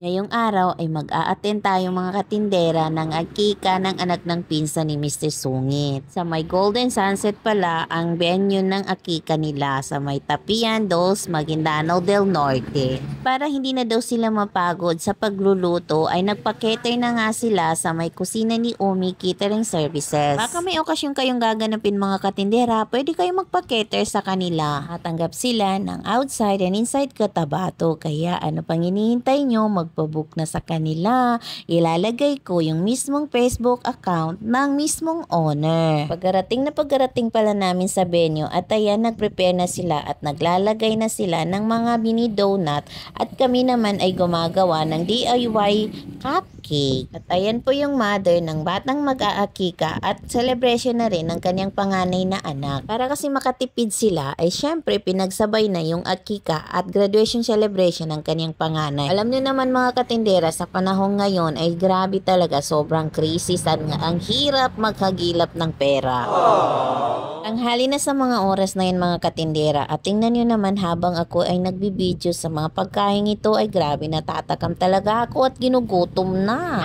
Ngayong araw ay mag-a-attend tayo mga katindera ng agkika ng anak ng pinsan ni Mr. Sungit. Sa may Golden Sunset pala ang venue ng akika nila sa may Tapian Dos, Maguindanao del Norte. Para hindi na daw sila mapagod sa pagluluto ay nagpa-cater na nga sila sa may kusina ni Umi Catering Services. Baka may okasyon kayong gaganapin mga katindera, pwede kayong magpa-cater sa kanila. Matanggap sila ng outside and inside katabato, kaya ano pang hinihintay nyo, magpabook na sa kanila. Ilalagay ko yung mismong Facebook account ng mismong owner. Pagkarating pala namin sa venue at ayan, nagprepare na sila at naglalagay na sila ng mga mini donut at kami naman ay gumagawa ng DIY cupcake. At ayan po yung mother ng batang mag-aakika at celebration na rin ng kanyang panganay na anak. Para kasi makatipid sila ay syempre pinagsabay na yung akika at graduation celebration ng kanyang panganay. Alam nyo naman mga katindera, sa panahon ngayon ay grabe talaga, sobrang krisis at ang hirap maghagilap ng pera. Tanghali na sa mga oras na yun mga katindera at tingnan nyo naman habang ako ay nagbibideo sa mga pagkain ito ay grabe, natatakam talaga ako at ginugutom na.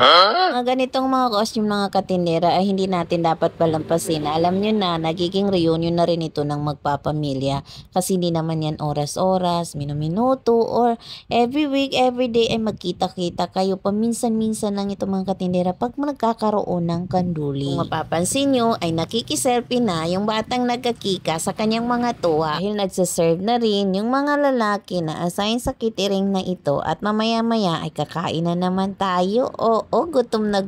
Mga ganitong mga costume mga katindera ay hindi natin dapat palampasin. Alam nyo na, nagiging reunion na rin ito ng magpapamilya kasi hindi naman yan oras-oras, minuminuto or every week, every day ay magkita-kita kayo. Paminsan-minsan lang ito mga katindera pag nagkakaroon ng kanduli. Kung mapapansin nyo ay nakikiselfie na yung batang nagkakika sa kanyang mga tuwa dahil nagsaserve na rin yung mga lalaki na assign sa catering na ito at mamaya-maya ay kakain na naman tayo. Oo, gutom na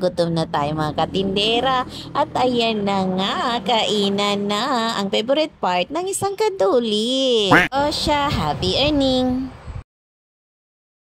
tayo mga katindera at ayan na nga, kainan na ang favorite part ng isang kaduli. O siya, happy earning!